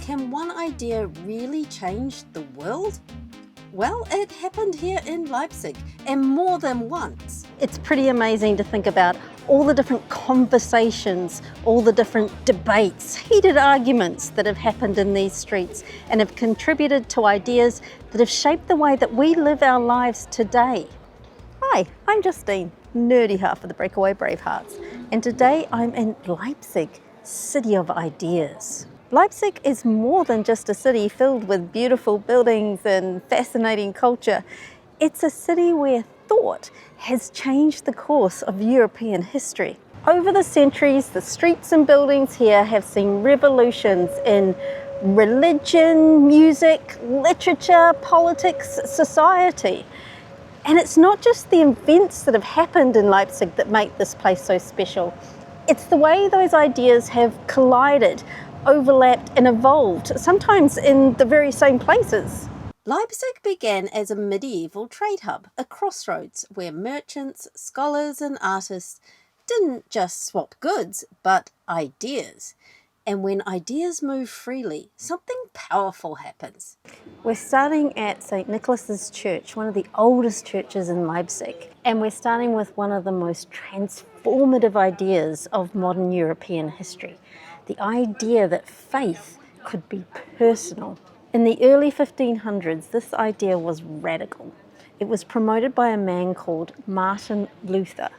can one idea really change the world? Well, it happened here in Leipzig, and more than once. It's pretty amazing to think about all the different conversations, all the different debates, heated arguments that have happened in these streets and have contributed to ideas that have shaped the way that we live our lives today. Hi, I'm Justine, nerdy half of the Breakaway Bravehearts, and today I'm in Leipzig, city of ideas. Leipzig is more than just a city filled with beautiful buildings and fascinating culture. It's a city where thought has changed the course of European history. Over the centuries, the streets and buildings here have seen revolutions in religion, music, literature, politics, society. And it's not just the events that have happened in Leipzig that make this place so special. It's the way those ideas have collided, overlapped and evolved, sometimes in the very same places. Leipzig began as a medieval trade hub, a crossroads where merchants, scholars and artists didn't just swap goods, but ideas. And when ideas move freely, something powerful happens. We're starting at St. Nicholas's Church, one of the oldest churches in Leipzig. And we're starting with one of the most transformative ideas of modern European history. The idea that faith could be personal. In the early 1500s, this idea was radical. It was promoted by a man called Martin Luther,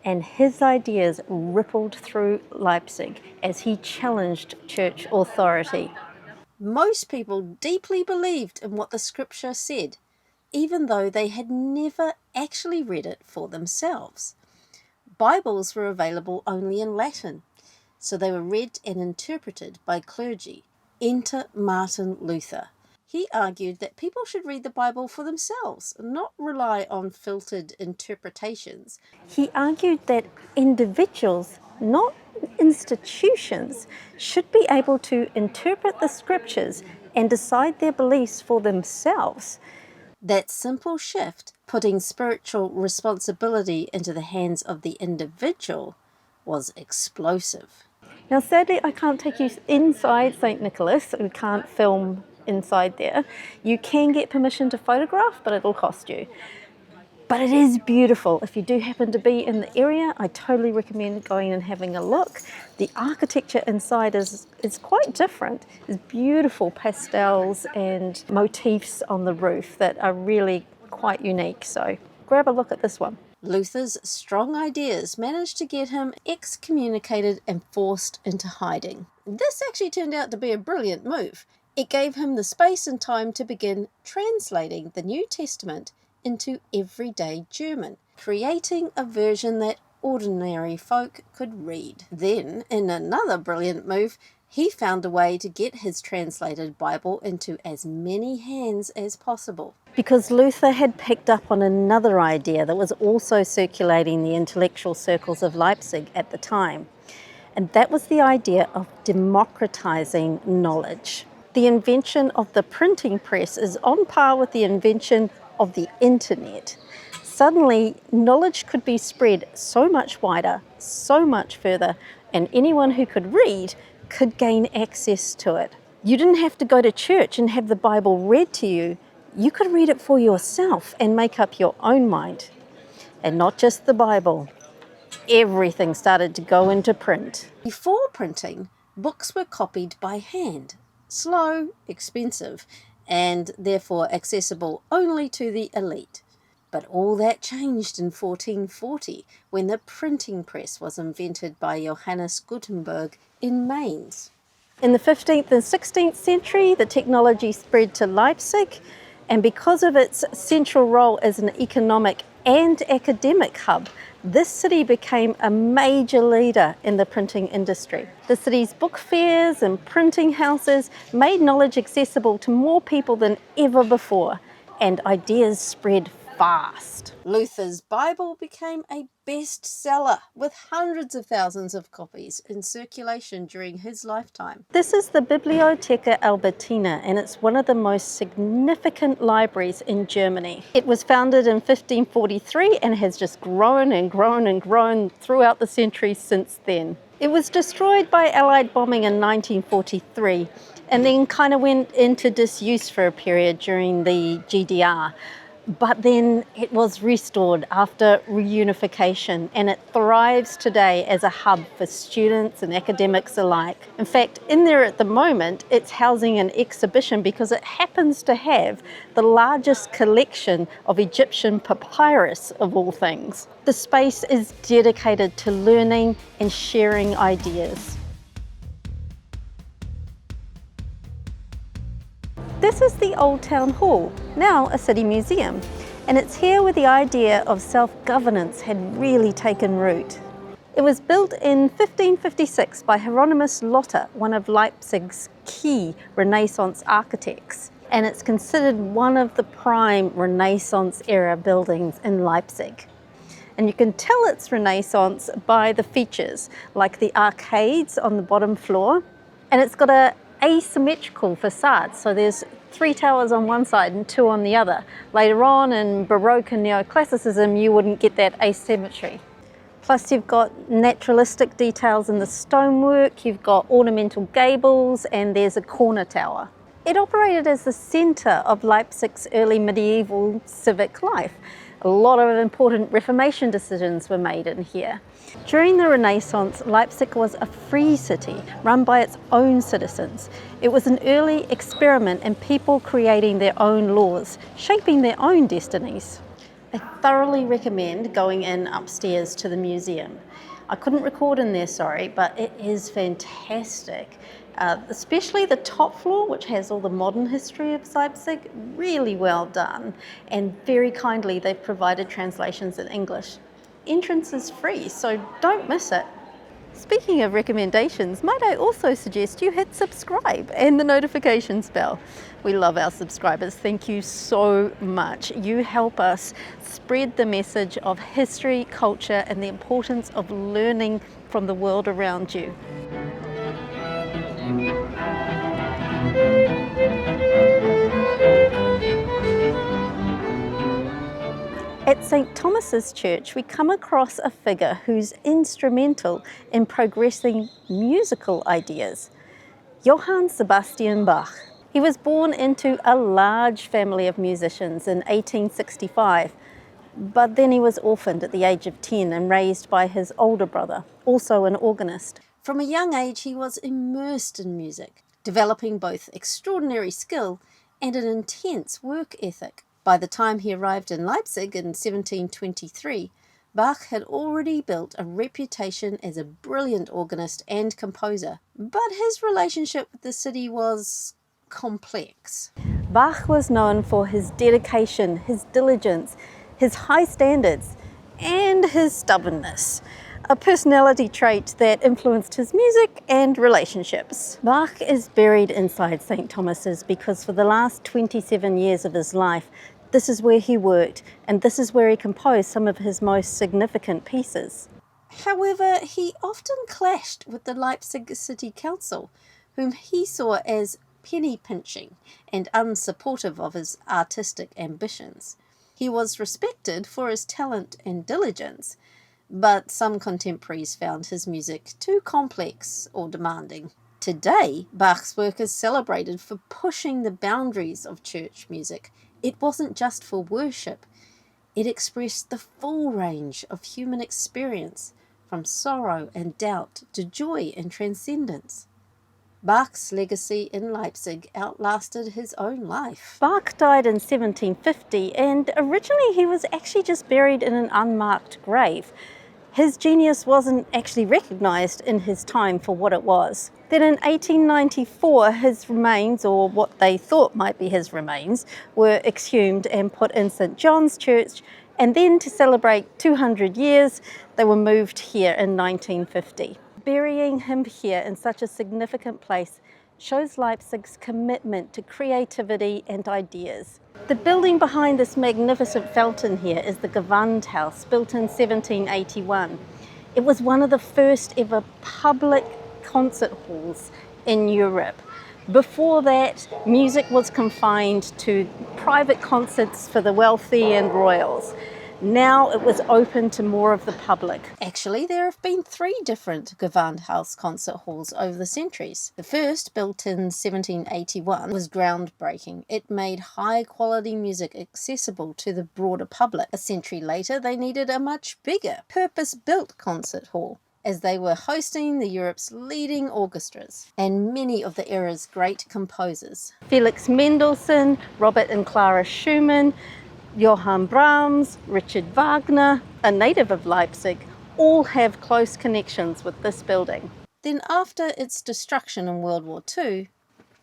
and his ideas rippled through Leipzig as he challenged church authority. Most people deeply believed in what the scripture said, even though they had never actually read it for themselves. Bibles were available only in Latin, so they were read and interpreted by clergy. Enter Martin Luther. He argued that people should read the Bible for themselves, not rely on filtered interpretations. He argued that individuals, not institutions, should be able to interpret the scriptures and decide their beliefs for themselves. That simple shift, putting spiritual responsibility into the hands of the individual, was explosive. Now, sadly, I can't take you inside St. Nicholas. We can't film inside there. You can get permission to photograph, but it'll cost you. But it is beautiful. If you do happen to be in the area, I totally recommend going and having a look. The architecture inside is quite different. There's beautiful pastels and motifs on the roof that are really quite unique. So grab a look at this one. Luther's strong ideas managed to get him excommunicated and forced into hiding. This actually turned out to be a brilliant move. It gave him the space and time to begin translating the New Testament into everyday German, creating a version that ordinary folk could read. Then, in another brilliant move, he found a way to get his translated Bible into as many hands as possible. Because Luther had picked up on another idea that was also circulating the intellectual circles of Leipzig at the time, and that was the idea of democratizing knowledge. The invention of the printing press is on par with the invention of the internet. Suddenly, knowledge could be spread so much wider, so much further, and anyone who could read could gain access to it. You didn't have to go to church and have the Bible read to you. You could read it for yourself and make up your own mind. And not just the Bible. Everything started to go into print. Before printing, books were copied by hand. Slow, expensive, and therefore accessible only to the elite. But all that changed in 1440 when the printing press was invented by Johannes Gutenberg in Mainz. In the 15th and 16th century, the technology spread to Leipzig, and because of its central role as an economic and academic hub, this city became a major leader in the printing industry. The city's book fairs and printing houses made knowledge accessible to more people than ever before, and ideas spread fast. Luther's Bible became a bestseller with hundreds of thousands of copies in circulation during his lifetime. This is the Bibliotheca Albertina, and it's one of the most significant libraries in Germany. It was founded in 1543 and has just grown and grown and grown throughout the centuries since then. It was destroyed by Allied bombing in 1943, and then kind of went into disuse for a period during the GDR. But then it was restored after reunification, and it thrives today as a hub for students and academics alike. In fact, in there at the moment, it's housing an exhibition because it happens to have the largest collection of Egyptian papyrus of all things. The space is dedicated to learning and sharing ideas. This is the Old Town Hall, now a city museum, and it's here where the idea of self-governance had really taken root. It was built in 1556 by Hieronymus Lotter, one of Leipzig's key Renaissance architects, and it's considered one of the prime Renaissance-era buildings in Leipzig. And you can tell it's Renaissance by the features, like the arcades on the bottom floor, and it's got a asymmetrical facade, so there's 3 towers on one side and 2 on the other. Later on in Baroque and Neoclassicism you wouldn't get that asymmetry. Plus you've got naturalistic details in the stonework, you've got ornamental gables, and there's a corner tower. It operated as the centre of Leipzig's early medieval civic life. A lot of important Reformation decisions were made in here. During the Renaissance, Leipzig was a free city run by its own citizens. It was an early experiment in people creating their own laws, shaping their own destinies. I thoroughly recommend going in upstairs to the museum. I couldn't record in there, sorry, but it is fantastic. Especially the top floor, which has all the modern history of Leipzig, really well done, and very kindly they've provided translations in English. Entrance is free, so don't miss it. Speaking of recommendations, might I also suggest you hit subscribe and the notifications bell. We love our subscribers, thank you so much. You help us spread the message of history, culture, and the importance of learning from the world around you. At St. Thomas's Church, we come across a figure who's instrumental in progressing musical ideas, Johann Sebastian Bach. He was born into a large family of musicians in 1865, but then he was orphaned at the age of 10 and raised by his older brother, also an organist. From a young age, he was immersed in music, developing both extraordinary skill and an intense work ethic. By the time he arrived in Leipzig in 1723, Bach had already built a reputation as a brilliant organist and composer, but his relationship with the city was complex. Bach was known for his dedication, his diligence, his high standards, and his stubbornness, a personality trait that influenced his music and relationships. Bach is buried inside St. Thomas's because for the last 27 years of his life, this is where he worked, and this is where he composed some of his most significant pieces. However, he often clashed with the Leipzig City Council, whom he saw as penny-pinching and unsupportive of his artistic ambitions. He was respected for his talent and diligence, but some contemporaries found his music too complex or demanding. Today, Bach's work is celebrated for pushing the boundaries of church music. It wasn't just for worship. It expressed the full range of human experience, from sorrow and doubt to joy and transcendence. Bach's legacy in Leipzig outlasted his own life. Bach died in 1750, and originally he was actually just buried in an unmarked grave. His genius wasn't actually recognised in his time for what it was. Then in 1894, his remains, or what they thought might be his remains, were exhumed and put in St. John's Church, and then to celebrate 200 years, they were moved here in 1950. Burying him here in such a significant place shows Leipzig's commitment to creativity and ideas. The building behind this magnificent fountain here is the Gewandhaus, built in 1781. It was one of the first ever public concert halls in Europe. Before that, music was confined to private concerts for the wealthy and royals. Now it was open to more of the public. Actually, there have been 3 different Gewandhaus concert halls over the centuries. The first, built in 1781, was groundbreaking. It made high-quality music accessible to the broader public. A century later, they needed a much bigger, purpose-built concert hall, as they were hosting Europe's leading orchestras and many of the era's great composers. Felix Mendelssohn, Robert and Clara Schumann, Johann Brahms, Richard Wagner, a native of Leipzig, all have close connections with this building. Then after its destruction in World War II,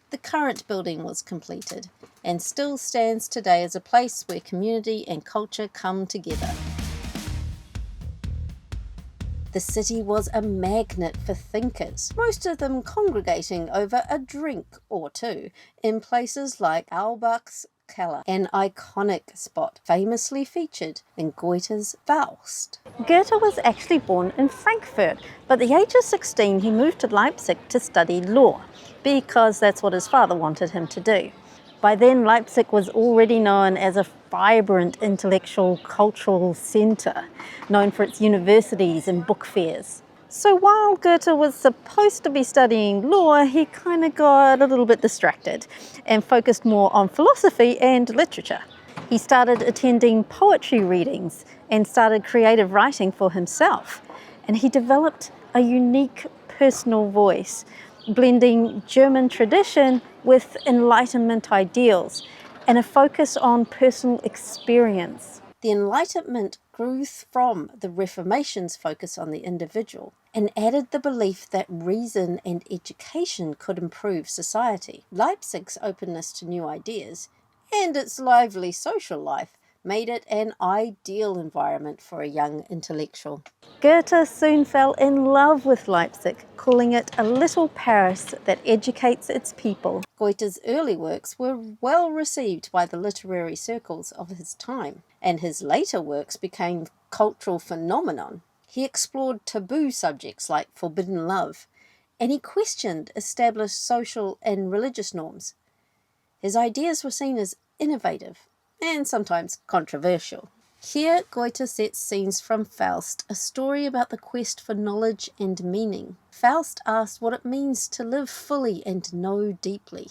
the current building was completed and still stands today as a place where community and culture come together. The city was a magnet for thinkers, most of them congregating over a drink or two in places like Auerbachs, Keller, an iconic spot famously featured in Goethe's Faust. Goethe was actually born in Frankfurt, but at the age of 16 he moved to Leipzig to study law, because that's what his father wanted him to do. By then, Leipzig was already known as a vibrant intellectual cultural centre, known for its universities and book fairs. So while Goethe was supposed to be studying law, he kind of got a little bit distracted and focused more on philosophy and literature. He started attending poetry readings and started creative writing for himself. And he developed a unique personal voice, blending German tradition with Enlightenment ideals and a focus on personal experience. The Enlightenment grew from the Reformation's focus on the individual and added the belief that reason and education could improve society. Leipzig's openness to new ideas and its lively social life made it an ideal environment for a young intellectual. Goethe soon fell in love with Leipzig, calling it a little Paris that educates its people. Goethe's early works were well received by the literary circles of his time, and his later works became cultural phenomenon. He explored taboo subjects like forbidden love, and he questioned established social and religious norms. His ideas were seen as innovative and sometimes controversial. Here, Goethe sets scenes from Faust, a story about the quest for knowledge and meaning. Faust asks what it means to live fully and know deeply.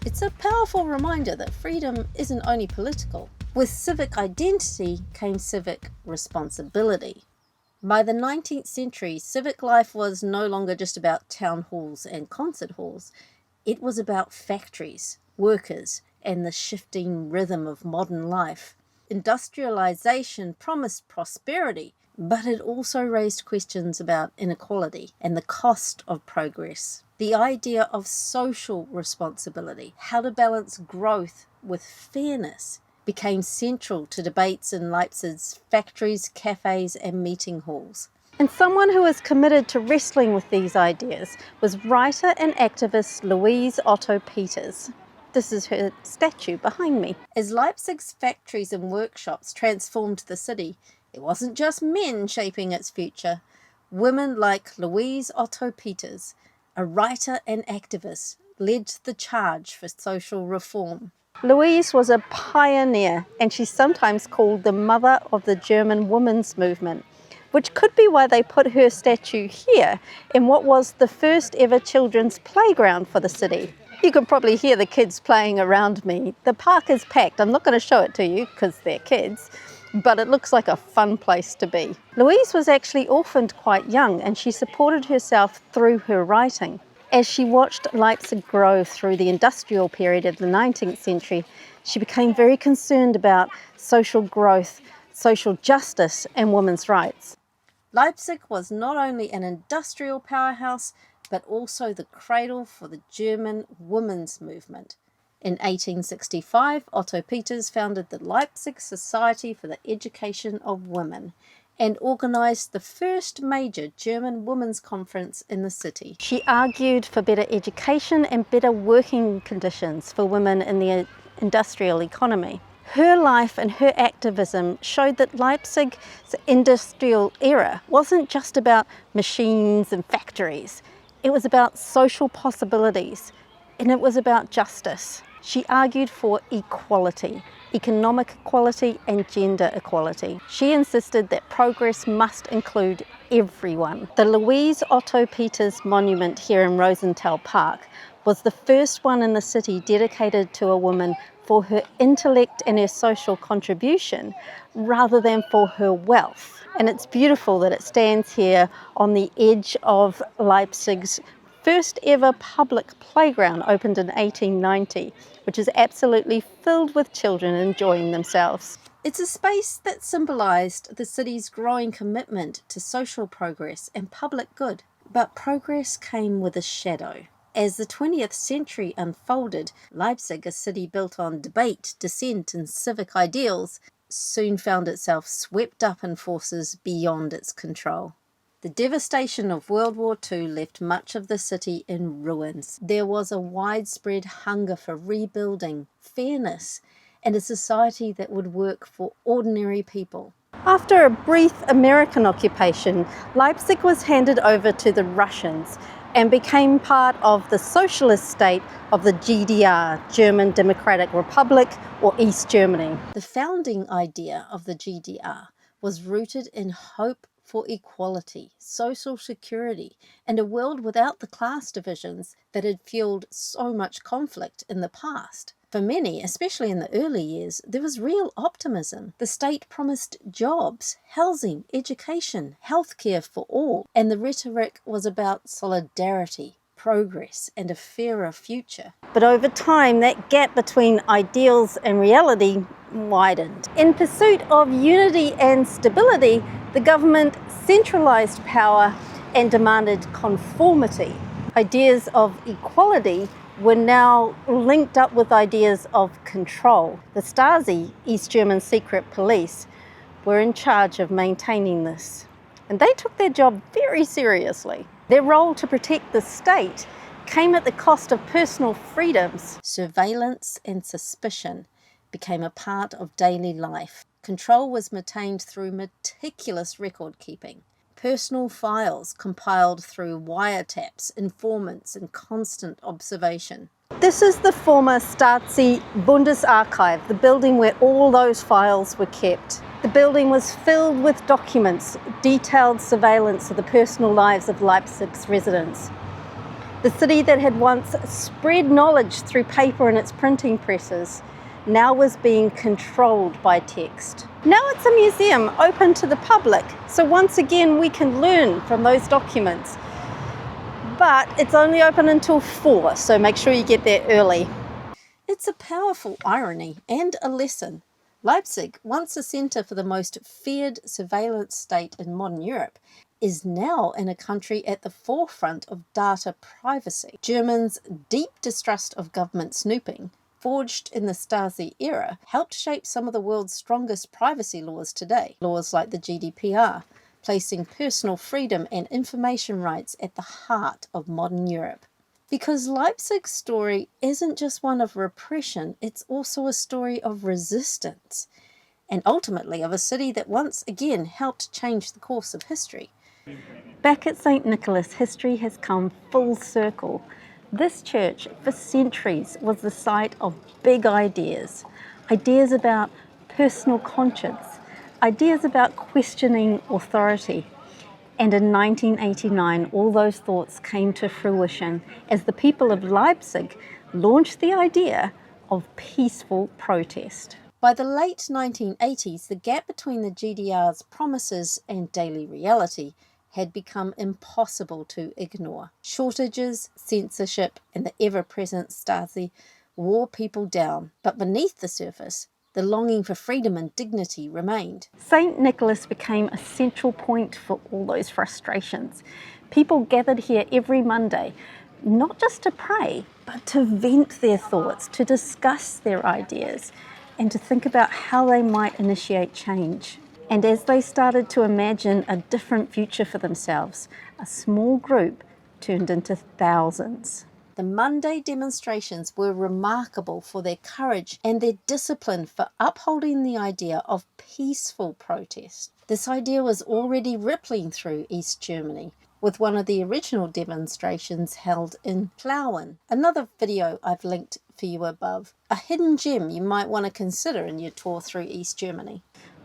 It's a powerful reminder that freedom isn't only political. With civic identity came civic responsibility. By the 19th century, civic life was no longer just about town halls and concert halls. It was about factories, workers, and the shifting rhythm of modern life. Industrialization promised prosperity, but it also raised questions about inequality and the cost of progress. The idea of social responsibility, how to balance growth with fairness, became central to debates in Leipzig's factories, cafes, and meeting halls. And someone who was committed to wrestling with these ideas was writer and activist Louise Otto Peters. This is her statue behind me. As Leipzig's factories and workshops transformed the city, it wasn't just men shaping its future. Women like Louise Otto Peters, a writer and activist, led the charge for social reform. Louise was a pioneer, and she's sometimes called the mother of the German women's movement, which could be why they put her statue here in what was the first ever children's playground for the city. You could probably hear the kids playing around me. The park is packed. I'm not going to show it to you because they're kids, but it looks like a fun place to be. Louise was actually orphaned quite young, and she supported herself through her writing. As she watched Leipzig grow through the industrial period of the 19th century, she became very concerned about social growth, social justice, and women's rights. Leipzig was not only an industrial powerhouse, but also the cradle for the German women's movement. In 1865, Otto Peters founded the Leipzig Society for the Education of Women and organised the first major German women's conference in the city. She argued for better education and better working conditions for women in the industrial economy. Her life and her activism showed that Leipzig's industrial era wasn't just about machines and factories. It was about social possibilities, and it was about justice. She argued for equality, economic equality and gender equality. She insisted that progress must include everyone. The Louise Otto Peters Monument here in Rosental Park was the first one in the city dedicated to a woman for her intellect and her social contribution rather than for her wealth. And it's beautiful that it stands here on the edge of Leipzig's first ever public playground, opened in 1890, which is absolutely filled with children enjoying themselves. It's a space that symbolised the city's growing commitment to social progress and public good. But progress came with a shadow. As the 20th century unfolded, Leipzig, a city built on debate, dissent and civic ideals, soon found itself swept up in forces beyond its control. The devastation of World War II left much of the city in ruins. There was a widespread hunger for rebuilding, fairness, and a society that would work for ordinary people. After a brief American occupation, Leipzig was handed over to the Russians and became part of the socialist state of the GDR, German Democratic Republic, or East Germany. The founding idea of the GDR was rooted in hope for equality, social security, and a world without the class divisions that had fueled so much conflict in the past. For many, especially in the early years, there was real optimism. The state promised jobs, housing, education, healthcare for all, and the rhetoric was about solidarity, progress, and a fairer future. But over time, that gap between ideals and reality widened. In pursuit of unity and stability, the government centralised power and demanded conformity. Ideas of equality were now linked up with ideas of control. The Stasi, East German secret police, were in charge of maintaining this. And they took their job very seriously. Their role to protect the state came at the cost of personal freedoms. Surveillance and suspicion became a part of daily life. Control was maintained through meticulous record keeping. Personal files compiled through wiretaps, informants, and constant observation. This is the former Stasi Bundesarchive, the building where all those files were kept. The building was filled with documents, detailed surveillance of the personal lives of Leipzig's residents. The city that had once spread knowledge through paper and its printing presses now was being controlled by text. Now it's a museum open to the public, so once again we can learn from those documents. But it's only open until 4, so make sure you get there early. It's a powerful irony and a lesson. Leipzig, once a centre for the most feared surveillance state in modern Europe, is now in a country at the forefront of data privacy. Germans' deep distrust of government snooping, forged in the Stasi era, helped shape some of the world's strongest privacy laws today. Laws like the GDPR, placing personal freedom and information rights at the heart of modern Europe. Because Leipzig's story isn't just one of repression, it's also a story of resistance, and ultimately of a city that once again helped change the course of history. Back at St. Nicholas, history has come full circle. This church, for centuries, was the site of big ideas. Ideas about personal conscience, ideas about questioning authority. And in 1989, all those thoughts came to fruition as the people of Leipzig launched the idea of peaceful protest. By the late 1980s, the gap between the GDR's promises and daily reality had become impossible to ignore. Shortages, censorship, and the ever-present Stasi wore people down. But beneath the surface, the longing for freedom and dignity remained. St. Nicholas became a central point for all those frustrations. People gathered here every Monday, not just to pray, but to vent their thoughts, to discuss their ideas, and to think about how they might initiate change. And as they started to imagine a different future for themselves, a small group turned into thousands. The Monday demonstrations were remarkable for their courage and their discipline for upholding the idea of peaceful protest. This idea was already rippling through East Germany. with one of the original demonstrations held in Plauen. Another video I've linked for you above. A hidden gem you might want to consider in your tour through East Germany.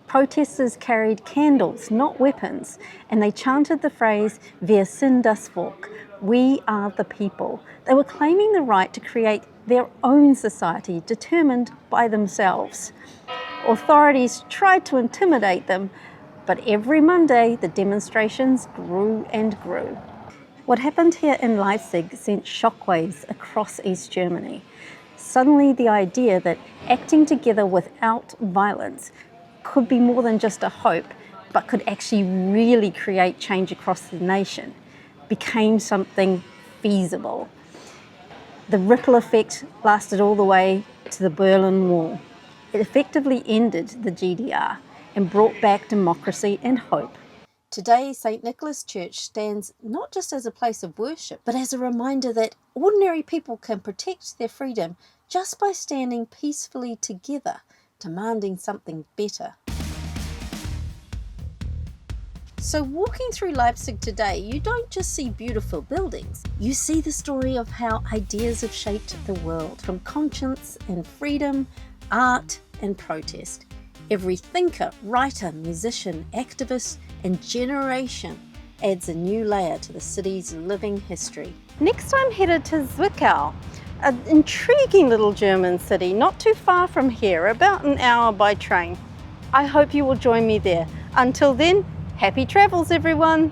Protesters carried candles, not weapons, and they chanted the phrase, Wir sind das Volk, we are the people. They were claiming the right to create their own society, determined by themselves. Authorities tried to intimidate them, but every Monday the demonstrations grew and grew. What happened here in Leipzig sent shockwaves across East Germany. Suddenly the idea that acting together without violence could be more than just a hope, but could actually really create change across the nation, became something feasible. The ripple effect lasted all the way to the Berlin Wall. It effectively ended the GDR and brought back democracy and hope. Today, St. Nicholas Church stands not just as a place of worship, but as a reminder that ordinary people can protect their freedom just by standing peacefully together, demanding something better. So walking through Leipzig today, you don't just see beautiful buildings. You see the story of how ideas have shaped the world, from conscience and freedom, art and protest. Every thinker, writer, musician, activist and generation adds a new layer to the city's living history. Next I'm headed to Zwickau, an intriguing little German city not too far from here, about an hour by train. I hope you will join me there. Until then, happy travels everyone!